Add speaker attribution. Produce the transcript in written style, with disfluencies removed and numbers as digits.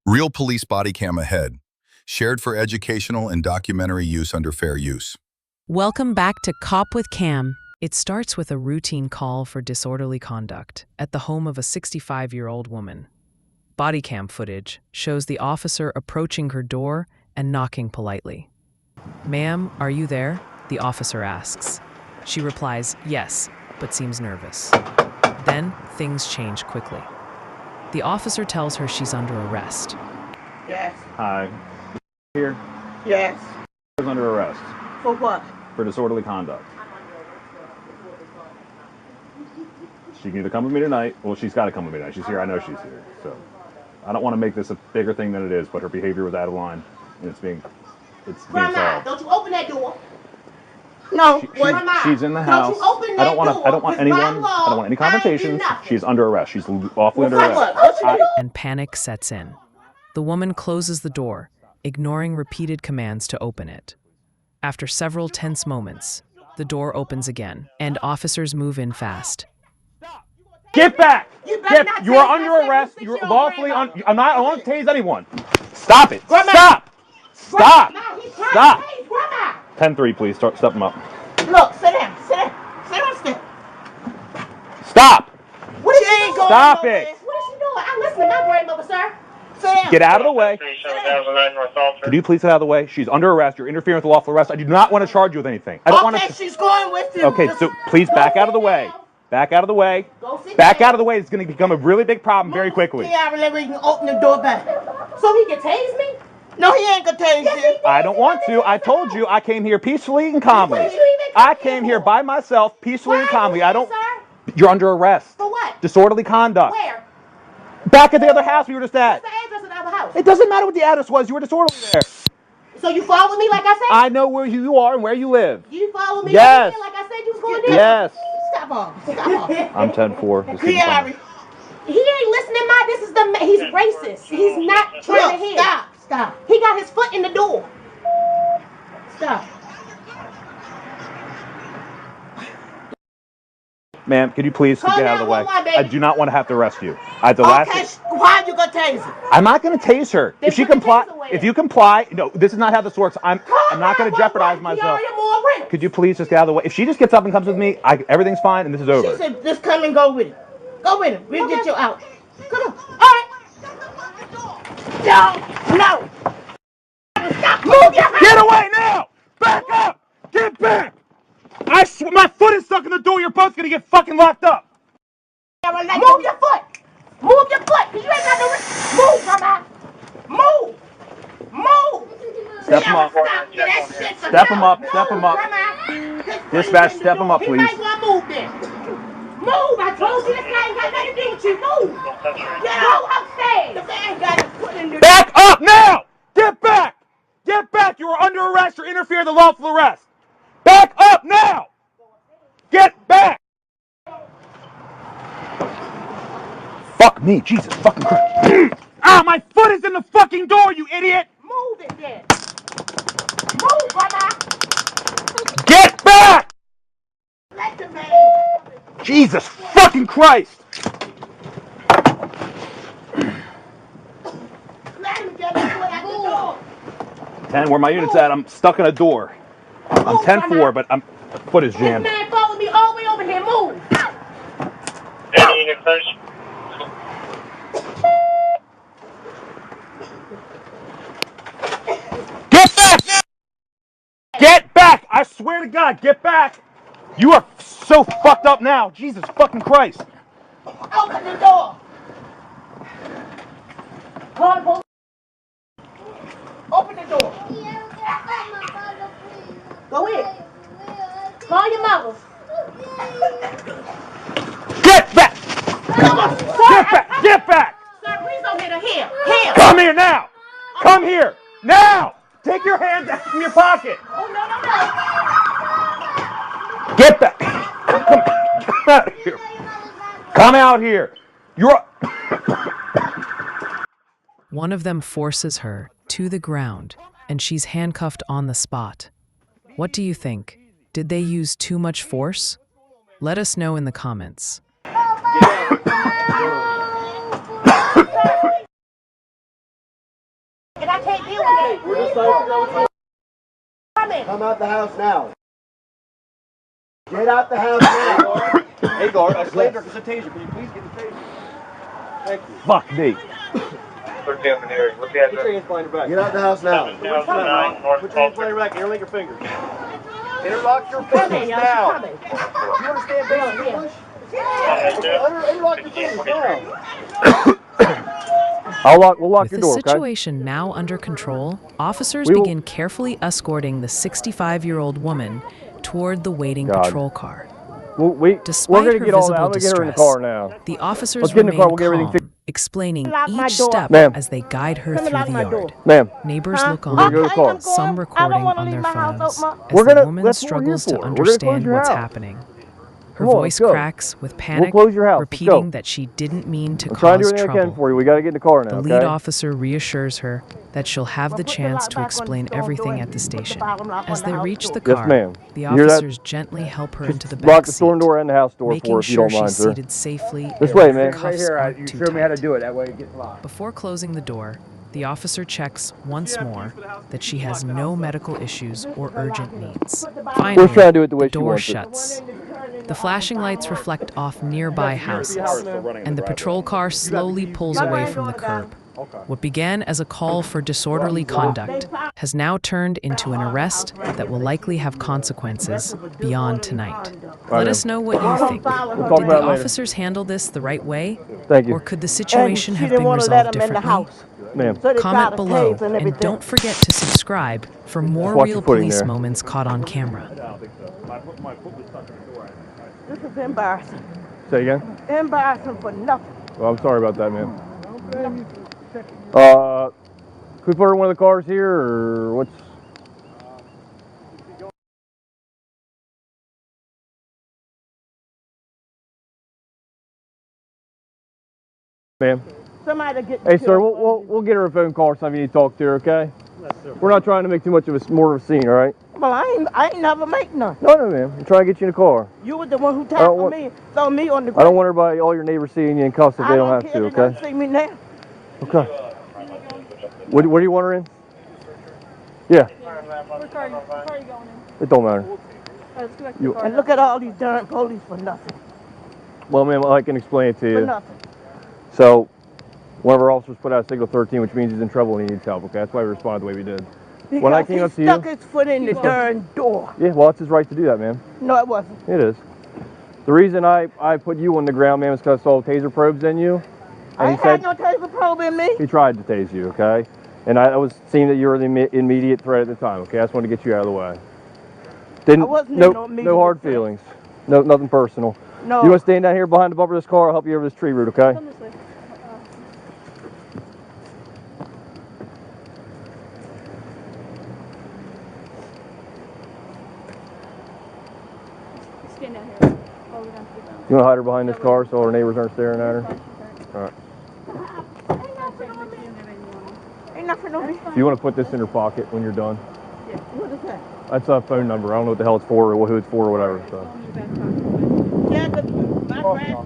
Speaker 1: Real police body cam ahead. Shared for educational and documentary use under fair use.
Speaker 2: Welcome back to Cop with Cam. It starts with a routine call for disorderly conduct at the home of a 65-year-old woman. Bodycam footage shows the officer approaching her door and knocking politely. "Ma'am, are you there?" the officer asks. She replies, "Yes," but seems nervous. Then, things change quickly. The officer tells her she's under arrest.
Speaker 3: Yes.
Speaker 4: Hi. Here.
Speaker 3: Yes.
Speaker 4: Is under arrest
Speaker 3: For what?
Speaker 4: for disorderly conduct. She can either come with me tonight. Well, she's got to come with me tonight. She's here. I know she's here. So I don't want to make this a bigger thing than it is, but her behavior was out of line, and it's being
Speaker 5: Grandma,
Speaker 4: solved.
Speaker 5: don't you open that door.
Speaker 3: No.
Speaker 4: She's in the house.
Speaker 5: Don't you open that
Speaker 4: I don't want
Speaker 5: door, 'cause by law,
Speaker 4: I don't want any
Speaker 5: I ain't do
Speaker 4: confrontations.
Speaker 5: nothing.
Speaker 4: She's under arrest. She's lawfully under
Speaker 3: for
Speaker 4: arrest.
Speaker 3: what?
Speaker 2: And panic sets in. The woman closes the door, ignoring repeated commands to open it. After several tense moments, the door opens again, and officers move in fast.
Speaker 4: Get back!
Speaker 5: You better not
Speaker 4: You are
Speaker 5: tase
Speaker 4: under
Speaker 5: that
Speaker 4: arrest.
Speaker 5: 76-year-old
Speaker 4: You're lawfully on.
Speaker 5: grandma.
Speaker 4: I won't tase anyone. Stop it!
Speaker 3: Grandma.
Speaker 4: Stop! Stop!
Speaker 5: Grandma, he's trying
Speaker 4: Stop!
Speaker 5: to tase Grandma.
Speaker 4: 10-3, please. Step them up.
Speaker 3: Look, sit down. Sit down. Sit down, sit.
Speaker 4: Stop!
Speaker 3: What she ain't going
Speaker 4: Stop
Speaker 3: nowhere.
Speaker 4: it.
Speaker 5: What is she doing? I'm listening to my grandmother, sir.
Speaker 3: Sit down.
Speaker 4: Get out of the way. Could you please get out of the way? She's under arrest. You're interfering with the lawful arrest. I do not want to charge you with anything. I don't want
Speaker 3: Okay,
Speaker 4: to.
Speaker 3: she's going with you.
Speaker 4: Okay,
Speaker 3: Just
Speaker 4: so please back out of the way. Back out of the way.
Speaker 5: Go sit
Speaker 4: Back
Speaker 5: down.
Speaker 4: out of the way. It's going to become a really big problem very quickly.
Speaker 3: Yeah, let me open the door back.
Speaker 5: So he can tase me?
Speaker 3: No, he ain't gonna tase
Speaker 5: Yes, he
Speaker 3: you.
Speaker 5: did.
Speaker 4: I don't want to. I told you I came here peacefully and calmly.
Speaker 5: What did you even come
Speaker 4: I came here by myself peacefully
Speaker 5: Why
Speaker 4: and
Speaker 5: are you
Speaker 4: calmly.
Speaker 5: here,
Speaker 4: I don't.
Speaker 5: sir?
Speaker 4: You're under arrest.
Speaker 5: For what?
Speaker 4: Disorderly conduct.
Speaker 5: Where?
Speaker 4: Back at the other house we were just at.
Speaker 5: What's the address of the other house?
Speaker 4: It doesn't matter what the address was. You were disorderly there.
Speaker 5: So you follow me like I said?
Speaker 4: I know where you are and where you live.
Speaker 5: You follow me
Speaker 4: Yes.
Speaker 5: like I said you was going to do?
Speaker 4: Yes.
Speaker 3: Stop off. Stop off.
Speaker 4: I'm 10-4. Just keep it
Speaker 3: Kiara,
Speaker 4: coming.
Speaker 5: He ain't listening, Ma. This is he's racist. He's not trying to
Speaker 3: look,
Speaker 5: hear.
Speaker 3: stop. Stop.
Speaker 5: He got his foot in the door.
Speaker 3: Stop.
Speaker 4: Ma'am, could you please
Speaker 5: Calm
Speaker 4: get out of the
Speaker 5: down,
Speaker 4: way?
Speaker 5: hold on, baby.
Speaker 4: I do not want to have to arrest you. The
Speaker 3: Okay, why you gonna tase her?
Speaker 4: I'm not going to tase her.
Speaker 5: Then
Speaker 4: If she
Speaker 5: put the
Speaker 4: comply,
Speaker 5: taser away
Speaker 4: if
Speaker 5: then.
Speaker 4: you comply, no, this is not how this works. I'm not going to jeopardize myself. Could you please just get out of the way? If she just gets up and comes with me, everything's fine and this is
Speaker 3: She
Speaker 4: over.
Speaker 3: said, just come and go with him. Go with him. We'll get you out. Come on. All right. No. Stop. Move your hand.
Speaker 4: Get away now! Back up! Get back! My foot is stuck in the door. You're both going to get fucking locked up.
Speaker 5: Move your foot. Move your foot. 'Cause you ain't got no move, Grandma. Move. Move.
Speaker 4: Step him up.
Speaker 5: Stop. Yeah, that shit's a
Speaker 4: Step him
Speaker 5: no.
Speaker 4: up. Step him up.
Speaker 5: Grandma.
Speaker 4: Dispatch, step him up,
Speaker 5: He
Speaker 4: please.
Speaker 5: might want to move then. Move. I told you this guy ain't got nothing to do with you. Move. Go upstairs.
Speaker 3: The man got his foot in the
Speaker 4: Back up now! Get back! Get back! You are under arrest. You're interfering with the lawful arrest. Back up now! Get back! Fuck me, Jesus fucking Christ. Ah, my foot is in the fucking door, you idiot!
Speaker 5: Move it then. Move, Grandma.
Speaker 4: Get back!
Speaker 5: Let the man.
Speaker 4: Jesus fucking Christ!
Speaker 5: Let him get his foot out the door.
Speaker 4: 10, where my unit's at, I'm stuck in a door. I'm 10-4, but my foot is
Speaker 5: This
Speaker 4: jammed.
Speaker 5: man followed me all the way over here. Move.
Speaker 4: Get back! Get back! I swear to God, get back! You are so fucked up now. Jesus fucking Christ.
Speaker 5: Open the door. Call the police. Open the door. Go in. Call your mother.
Speaker 4: Get back!
Speaker 5: Come on. Sir,
Speaker 4: Get back! Get back!
Speaker 5: Sir, please don't hit her. Here. Here.
Speaker 4: Come here now! Come here! Now! Take your hands out from your pocket!
Speaker 5: Oh, no.
Speaker 4: Get back! Come out of here! Come out here! You're...
Speaker 2: One of them forces her to the ground, and she's handcuffed on the spot. What do you think? Did they use too much force? Let us know in the comments.
Speaker 5: and I can't deal with that.
Speaker 6: We're just trying to figure out what's
Speaker 5: Come in.
Speaker 6: Come out the house now. Get out the house now.
Speaker 7: Hey, guard, I slammed her because of taser. Can you please get the taser? Thank you.
Speaker 4: Fuck me.
Speaker 7: Put your hands behind your back.
Speaker 6: Get out the house now.
Speaker 7: Put your hands behind your back. Interlink your fingers. Interlock your fingers now.
Speaker 5: Come in.
Speaker 7: You understand basic English? Interlock your fingers now.
Speaker 4: We'll lock
Speaker 2: With
Speaker 4: your
Speaker 2: the
Speaker 4: door, okay?
Speaker 2: situation now under control, officers
Speaker 4: We will-
Speaker 2: begin carefully escorting the 65-year-old woman toward the waiting
Speaker 4: God.
Speaker 2: patrol car.
Speaker 4: We're
Speaker 2: Despite
Speaker 4: going to
Speaker 2: her
Speaker 4: get all that.
Speaker 2: visible
Speaker 4: I'm going to get her in the
Speaker 2: distress,
Speaker 4: car now.
Speaker 2: the officers
Speaker 4: Let's get in the
Speaker 2: remain
Speaker 4: car, we'll get everything
Speaker 2: calm,
Speaker 4: fixed.
Speaker 2: explaining
Speaker 5: Lock my
Speaker 2: each
Speaker 5: door.
Speaker 2: step
Speaker 4: Ma'am.
Speaker 2: as they guide her
Speaker 5: Let me
Speaker 2: through
Speaker 5: lock
Speaker 2: the
Speaker 5: my
Speaker 2: yard.
Speaker 5: door.
Speaker 4: Ma'am,
Speaker 2: Neighbors look
Speaker 4: We're gonna go to
Speaker 2: on,
Speaker 4: the car.
Speaker 5: I'm
Speaker 2: some
Speaker 5: going. I don't
Speaker 2: recording
Speaker 5: wanna
Speaker 2: on
Speaker 5: leave
Speaker 2: their
Speaker 5: my house
Speaker 2: phones
Speaker 5: open.
Speaker 2: as
Speaker 4: We're
Speaker 2: the
Speaker 4: gonna-
Speaker 2: woman
Speaker 4: that's what we're here
Speaker 2: struggles to
Speaker 4: for. We're gonna close
Speaker 2: understand
Speaker 4: your
Speaker 2: what's
Speaker 4: house.
Speaker 2: happening. Her
Speaker 4: Come on,
Speaker 2: voice
Speaker 4: let's go.
Speaker 2: cracks with panic,
Speaker 4: close your house. Let's go.
Speaker 2: repeating that she didn't mean to
Speaker 4: I'm trying to do
Speaker 2: cause
Speaker 4: everything I can
Speaker 2: trouble.
Speaker 4: for you. We got to get in the car now,
Speaker 2: The
Speaker 4: okay?
Speaker 2: lead officer reassures her that she'll have the
Speaker 5: Put the
Speaker 2: chance
Speaker 5: lock
Speaker 2: to
Speaker 5: back on
Speaker 2: explain
Speaker 5: the store
Speaker 2: everything
Speaker 5: door
Speaker 2: at
Speaker 5: and
Speaker 2: the
Speaker 5: put the
Speaker 2: station.
Speaker 5: bottom lock
Speaker 2: As
Speaker 5: on the
Speaker 2: they
Speaker 5: house
Speaker 2: reach the
Speaker 5: door.
Speaker 2: car,
Speaker 4: Yes, ma'am.
Speaker 2: the
Speaker 4: You hear that?
Speaker 2: officers gently help her into the
Speaker 4: Lock
Speaker 2: back
Speaker 4: the store
Speaker 2: seat,
Speaker 4: door and the house door for
Speaker 2: making
Speaker 4: her if you
Speaker 2: sure
Speaker 4: don't mind,
Speaker 2: she's
Speaker 4: sir.
Speaker 2: seated safely
Speaker 4: This
Speaker 2: and
Speaker 4: way,
Speaker 2: her
Speaker 4: man.
Speaker 2: cuffs aren't
Speaker 8: You
Speaker 2: too
Speaker 8: showed me how to
Speaker 2: tight.
Speaker 8: do it. That way it gets locked.
Speaker 2: Before closing the door, the officer checks once more that she has no medical issues or urgent needs. Finally,
Speaker 4: trying to do it the way
Speaker 2: the
Speaker 4: she
Speaker 2: door
Speaker 4: wants it.
Speaker 2: shuts. The flashing lights reflect off nearby houses, and the patrol car slowly pulls away from the curb. What began as a call for disorderly conduct has now turned into an arrest that will likely have consequences beyond tonight. Let us know what you think.
Speaker 4: talk
Speaker 2: Did
Speaker 4: about
Speaker 2: the
Speaker 4: it later.
Speaker 2: officers handle this the right way?
Speaker 4: Thank you.
Speaker 2: Or could the
Speaker 5: And
Speaker 2: situation
Speaker 5: she
Speaker 2: have
Speaker 5: didn't
Speaker 2: been
Speaker 5: want to let
Speaker 2: resolved
Speaker 5: him in the
Speaker 2: differently?
Speaker 5: house.
Speaker 4: Ma'am,
Speaker 5: So they
Speaker 2: Comment
Speaker 5: tried to
Speaker 2: below,
Speaker 5: tase
Speaker 2: and
Speaker 5: everything.
Speaker 2: don't forget to subscribe for more
Speaker 4: watch your
Speaker 2: real
Speaker 4: footing
Speaker 2: police
Speaker 4: there.
Speaker 2: moments caught on camera.
Speaker 5: This is embarrassing.
Speaker 4: say again?
Speaker 5: Embarrassing for nothing.
Speaker 4: Well, I'm sorry about that, ma'am. Can we put her in one of the cars here, or what's... Ma'am?
Speaker 5: Somebody get
Speaker 4: Hey, sir, we'll get her a phone call or something you need to talk to her, okay? We're not trying to make too much of more of a scene, all right?
Speaker 5: Well, I ain't never make none.
Speaker 4: No, ma'am. I'm trying to get you in the car.
Speaker 5: You was the one who
Speaker 4: don't
Speaker 5: tackled
Speaker 4: want-
Speaker 5: me, throw me on the
Speaker 4: I
Speaker 5: ground.
Speaker 4: don't want everybody, all your neighbors seeing you in cuffs if they don't have
Speaker 5: care.
Speaker 4: to,
Speaker 5: They
Speaker 4: okay?
Speaker 5: don't see me now.
Speaker 4: Okay. Where do you want her in? Yeah.
Speaker 9: What car are you going in?
Speaker 4: It don't matter.
Speaker 9: All right, let's go back to
Speaker 4: You-
Speaker 9: the car.
Speaker 5: And look at all these darn police for nothing.
Speaker 4: Well, ma'am, I can explain it to
Speaker 5: For
Speaker 4: you.
Speaker 5: nothing.
Speaker 4: So, one of our officers put out signal 13, which means he's in trouble and he needs help, okay? That's why we responded the way we did.
Speaker 5: Because
Speaker 4: When I came up to
Speaker 5: he
Speaker 4: you-
Speaker 5: stuck his foot in the darn door.
Speaker 4: Yeah, well, it's his right to do that, ma'am.
Speaker 5: No, it wasn't.
Speaker 4: It is. The reason I put you on the ground, ma'am, is because I saw taser probes in you.
Speaker 5: I
Speaker 4: And
Speaker 5: ain't
Speaker 4: he
Speaker 5: had
Speaker 4: said
Speaker 5: no taser probe in me.
Speaker 4: he tried to tase you, okay? And I was seeing that you were the immediate threat at the time, okay? I just wanted to get you out of the way.
Speaker 5: I wasn't in no immediate
Speaker 4: no hard
Speaker 5: threat.
Speaker 4: feelings. No, nothing personal.
Speaker 5: No.
Speaker 4: You want to stand down here behind the bumper of this car? I'll help you over this tree root, okay?
Speaker 9: Come this way. Stand down here. Oh, we're down to the ground.
Speaker 4: You want to hide her behind this car so our neighbors aren't staring at her? All right.
Speaker 5: Ain't nothing on me.
Speaker 4: If you want to put this in your pocket when you're done,
Speaker 5: What is that?
Speaker 4: that's a phone number. I don't know what the hell it's for or who it's for or whatever. So.
Speaker 5: Yeah, but my grand,